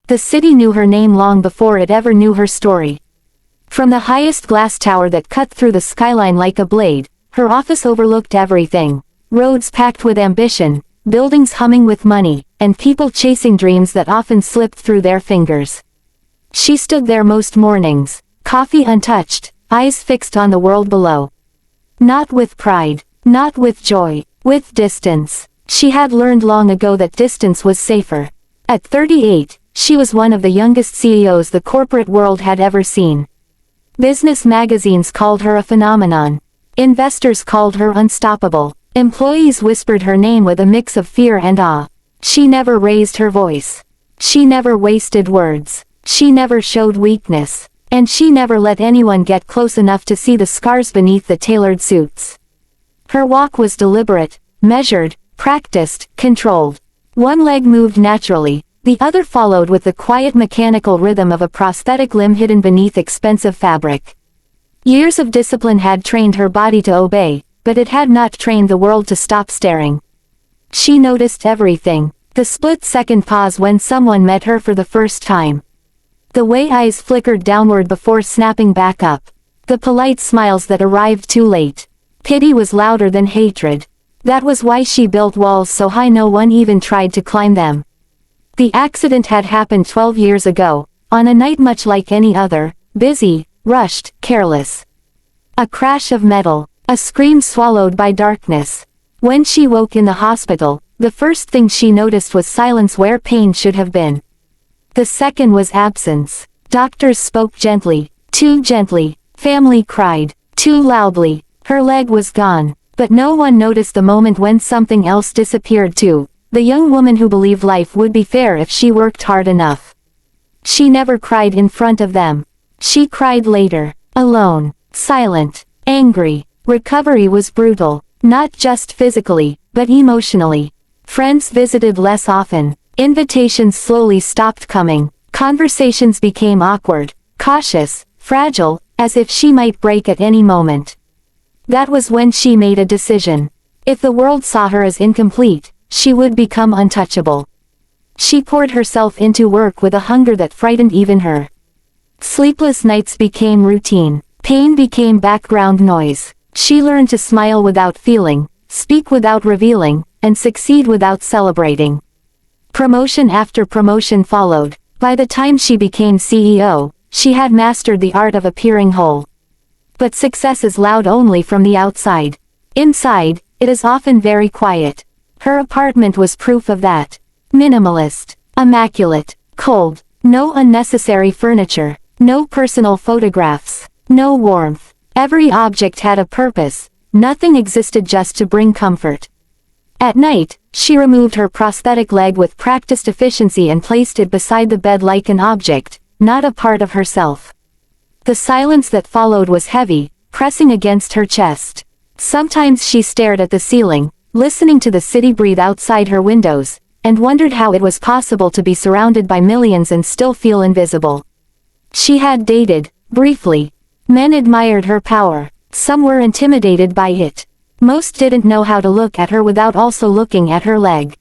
The city knew her name long before it ever knew her story. From the highest glass tower that cut through the skyline like a blade, her office overlooked everything. Roads packed with ambition, buildings humming with money, and people chasing dreams that often slipped through their fingers. She stood there most mornings, coffee untouched, eyes fixed on the world below. Not with pride, not with joy, with distance. She had learned long ago that distance was safer. At 38, she was one of the youngest CEOs the corporate world had ever seen. Business magazines called her a phenomenon. Investors called her unstoppable. Employees whispered her name with a mix of fear and awe. She never raised her voice. She never wasted words. She never showed weakness. And she never let anyone get close enough to see the scars beneath the tailored suits. Her walk was deliberate, measured, practiced, controlled. One leg moved naturally, the other followed with the quiet mechanical rhythm of a prosthetic limb hidden beneath expensive fabric. Years of discipline had trained her body to obey, but it had not trained the world to stop staring. She noticed everything. The split-second pause when someone met her for the first time. The way eyes flickered downward before snapping back up. The polite smiles that arrived too late. Pity was louder than hatred. That was why she built walls so high no one even tried to climb them. The accident had happened 12 years ago, on a night much like any other, busy, rushed, careless. A crash of metal, a scream swallowed by darkness. When she woke in the hospital, the first thing she noticed was silence where pain should have been. The second was absence. Doctors spoke gently, too gently. Family cried, too loudly. Her leg was gone, but no one noticed the moment when something else disappeared too. The young woman who believed life would be fair if she worked hard enough. She never cried in front of them. She cried later, alone, silent, angry. Recovery was brutal, not just physically, but emotionally. Friends visited less often. Invitations slowly stopped coming. Conversations became awkward, cautious, fragile, as if she might break at any moment. That was when she made a decision. If the world saw her as incomplete, she would become untouchable. She poured herself into work with a hunger that frightened even her. Sleepless nights became routine. Pain became background noise. She learned to smile without feeling, speak without revealing, and succeed without celebrating. Promotion after promotion followed. By the time she became CEO, she had mastered the art of appearing whole. But success is loud only from the outside. Inside, it is often very quiet. Her apartment was proof of that. Minimalist, immaculate, cold, no unnecessary furniture, no personal photographs, no warmth. Every object had a purpose, nothing existed just to bring comfort. At night, she removed her prosthetic leg with practiced efficiency and placed it beside the bed like an object, not a part of herself. The silence that followed was heavy, pressing against her chest. Sometimes she stared at the ceiling, listening to the city breathe outside her windows, and wondered how it was possible to be surrounded by millions and still feel invisible. She had dated, briefly. Men admired her power. Some were intimidated by it. Most didn't know how to look at her without also looking at her leg.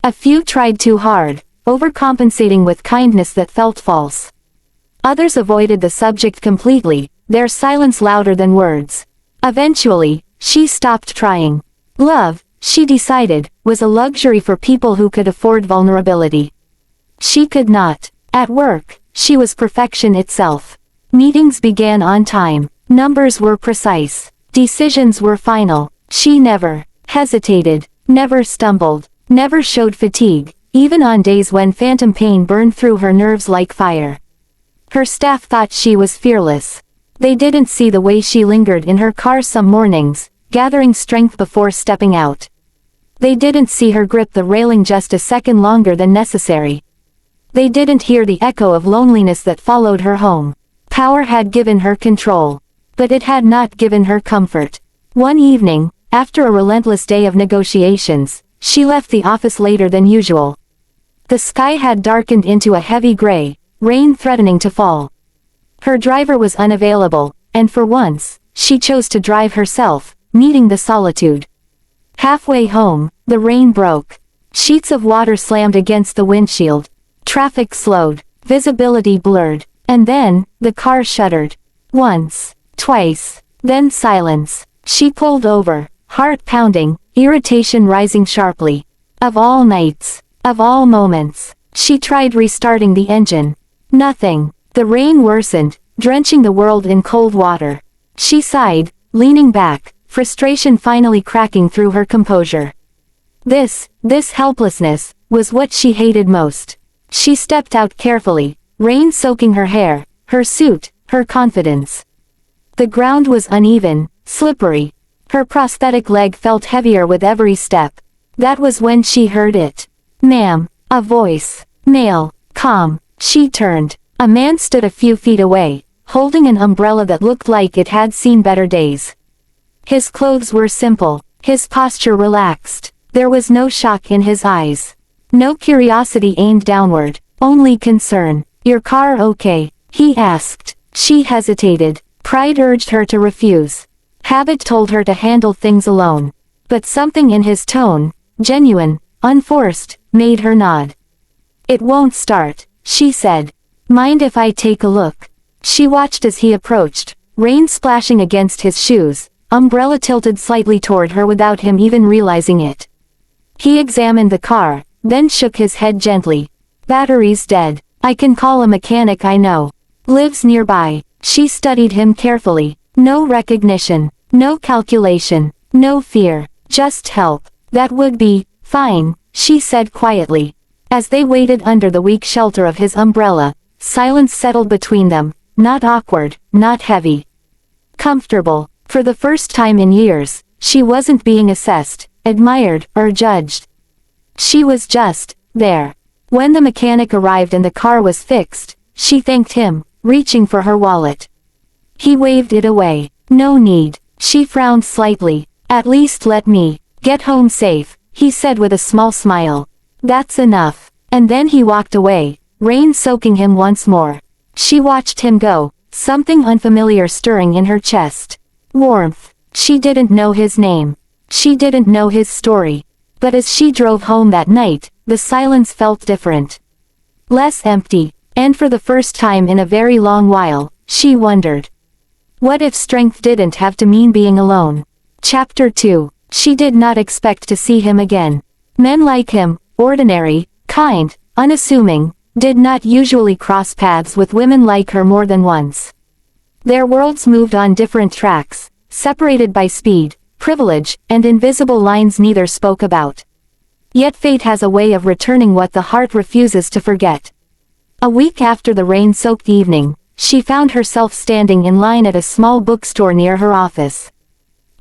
A few tried too hard, overcompensating with kindness that felt false. Others avoided the subject completely, their silence louder than words. Eventually, she stopped trying. Love, she decided, was a luxury for people who could afford vulnerability. She could not. At work, she was perfection itself. Meetings began on time. Numbers were precise. Decisions were final. She never hesitated, never stumbled, never showed fatigue, even on days when phantom pain burned through her nerves like fire. Her staff thought she was fearless. They didn't see the way she lingered in her car some mornings, gathering strength before stepping out. They didn't see her grip the railing just a second longer than necessary. They didn't hear the echo of loneliness that followed her home. Power had given her control. But it had not given her comfort. One evening, after a relentless day of negotiations, she left the office later than usual. The sky had darkened into a heavy gray, rain threatening to fall. Her driver was unavailable, and for once, she chose to drive herself, needing the solitude. Halfway home, the rain broke. Sheets of water slammed against the windshield. Traffic slowed, visibility blurred, and then, the car shuddered. Once, twice, then silence. She pulled over, heart pounding, irritation rising sharply. Of all nights, of all moments, she tried restarting the engine. Nothing. The rain worsened, drenching the world in cold water. She sighed, leaning back, frustration finally cracking through her composure. This helplessness, was what she hated most. She stepped out carefully, rain soaking her hair, her suit, her confidence. The ground was uneven, slippery. Her prosthetic leg felt heavier with every step. That was when she heard it. "Ma'am," a voice. Male, calm. She turned. A man stood a few feet away, holding an umbrella that looked like it had seen better days. His clothes were simple, his posture relaxed. There was no shock in his eyes. No curiosity aimed downward, only concern. "Your car okay?" he asked. She hesitated. Pride urged her to refuse. Habit told her to handle things alone. But something in his tone, genuine, unforced, made her nod. "It won't start," she said. "Mind if I take a look?" She watched as he approached, rain splashing against his shoes, umbrella tilted slightly toward her without him even realizing it. He examined the car, then shook his head gently. "Battery's dead. I can call a mechanic I know. Lives nearby." She studied him carefully. No recognition, no calculation, no fear, just help. "That would be fine," she said quietly. As they waited under the weak shelter of his umbrella, silence settled between them, not awkward, not heavy. Comfortable. For the first time in years, she wasn't being assessed, admired, or judged. She was just there. When the mechanic arrived and the car was fixed, she thanked him, reaching for her wallet. He waved it away. "No need." She frowned slightly. "At least let me get home safe," he said with a small smile. "That's enough." And then he walked away, rain soaking him once more. She watched him go, something unfamiliar stirring in her chest. Warmth. She didn't know his name. She didn't know his story. But as she drove home that night, the silence felt different. Less empty, and for the first time in a very long while, she wondered. What if strength didn't have to mean being alone? Chapter 2. She did not expect to see him again. Men like him, ordinary, kind, unassuming, did not usually cross paths with women like her more than once. Their worlds moved on different tracks, separated by speed, privilege, and invisible lines neither spoke about. Yet fate has a way of returning what the heart refuses to forget. A week after the rain-soaked evening, she found herself standing in line at a small bookstore near her office.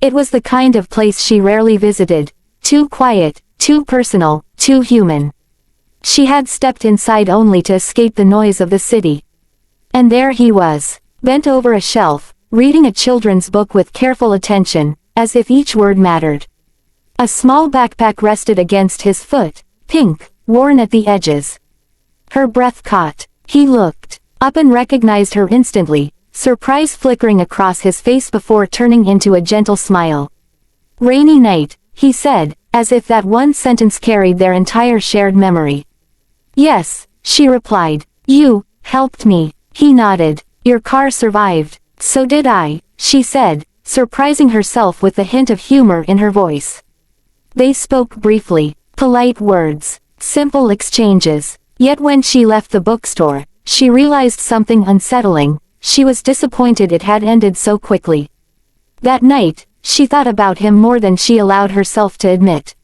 It was the kind of place she rarely visited, too quiet, too personal, too human. She had stepped inside only to escape the noise of the city. And there he was, bent over a shelf, reading a children's book with careful attention, as if each word mattered. A small backpack rested against his foot, pink, worn at the edges. Her breath caught. He looked up and recognized her instantly, surprise flickering across his face before turning into a gentle smile. "Rainy night," he said, as if that one sentence carried their entire shared memory. "Yes," she replied. "You helped me." He nodded. "Your car survived." "So did I," she said, surprising herself with the hint of humor in her voice. They spoke briefly, polite words, simple exchanges. Yet when she left the bookstore, she realized something unsettling. She was disappointed it had ended so quickly. That night, she thought about him more than she allowed herself to admit.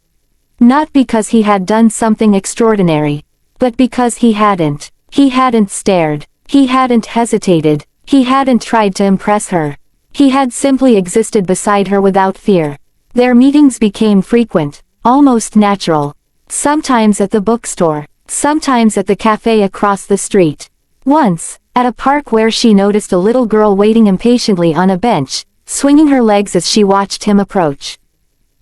Not because he had done something extraordinary, but because he hadn't. He hadn't stared. He hadn't hesitated. He hadn't tried to impress her. He had simply existed beside her without fear. Their meetings became frequent, almost natural. Sometimes at the bookstore, sometimes at the cafe across the street. Once, at a park where she noticed a little girl waiting impatiently on a bench, swinging her legs as she watched him approach.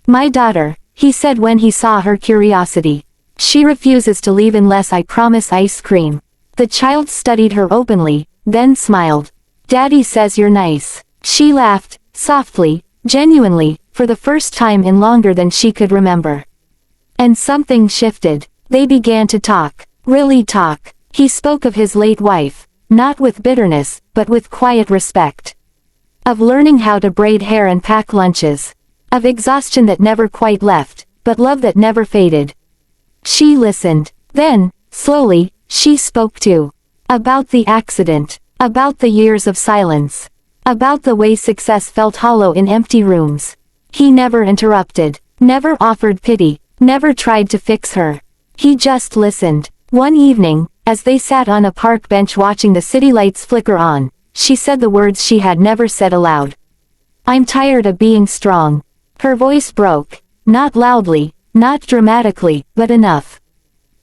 "My daughter," he said when he saw her curiosity. "She refuses to leave unless I promise ice cream." The child studied her openly, then smiled. "Daddy says you're nice." She laughed, softly, genuinely, for the first time in longer than she could remember. And something shifted. They began to talk. Really talk. He spoke of his late wife, not with bitterness, but with quiet respect. Of learning how to braid hair and pack lunches. Of exhaustion that never quite left, but love that never faded. She listened. Then, slowly, she spoke too. About the accident. About the years of silence. About the way success felt hollow in empty rooms. He never interrupted. Never offered pity. Never tried to fix her. He just listened. One evening, as they sat on a park bench watching the city lights flicker on, she said the words she had never said aloud. "I'm tired of being strong." Her voice broke. Not loudly, not dramatically, but enough.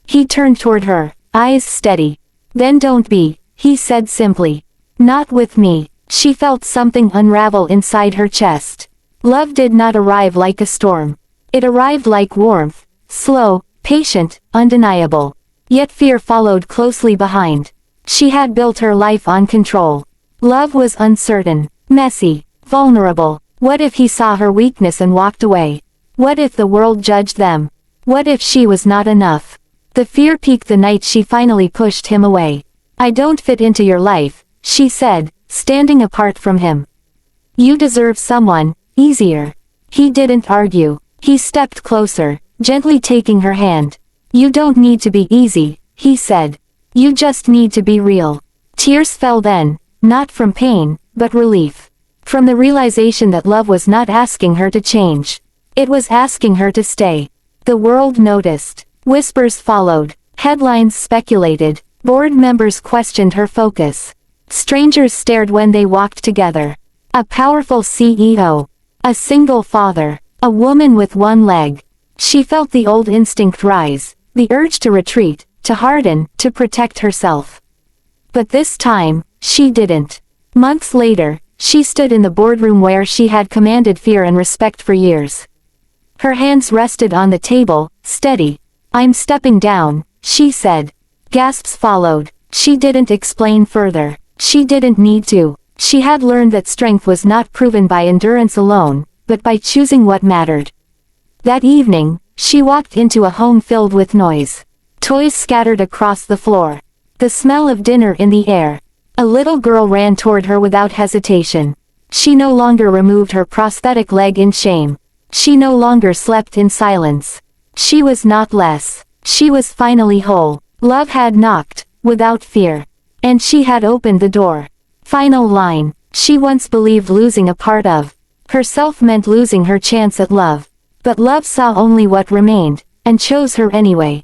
He turned toward her, eyes steady. "Then don't be," he said simply. "Not with me." She felt something unravel inside her chest. Love did not arrive like a storm. It arrived like warmth, slow, patient, undeniable. Yet fear followed closely behind. She had built her life on control. Love was uncertain, messy, vulnerable. What if he saw her weakness and walked away? What if the world judged them? What if she was not enough? The fear peaked the night she finally pushed him away. "I don't fit into your life," she said, standing apart from him. "You deserve someone easier." He didn't argue. He stepped closer, gently taking her hand. "You don't need to be easy," he said. "You just need to be real." Tears fell then, not from pain, but relief. From the realization that love was not asking her to change. It was asking her to stay. The world noticed. Whispers followed. Headlines speculated. Board members questioned her focus. Strangers stared when they walked together. A powerful CEO. A single father. A woman with one leg. She felt the old instinct rise. The urge to retreat, to harden, to protect herself. But this time, she didn't. Months later, she stood in the boardroom where she had commanded fear and respect for years. Her hands rested on the table, steady. "I'm stepping down," she said. Gasps followed. She didn't explain further. She didn't need to. She had learned that strength was not proven by endurance alone, but by choosing what mattered. That evening, she walked into a home filled with noise. Toys scattered across the floor. The smell of dinner in the air. A little girl ran toward her without hesitation. She no longer removed her prosthetic leg in shame. She no longer slept in silence. She was not less. She was finally whole. Love had knocked, without fear. And she had opened the door. Final line. She once believed losing a part of herself meant losing her chance at love. But love saw only what remained, and chose her anyway.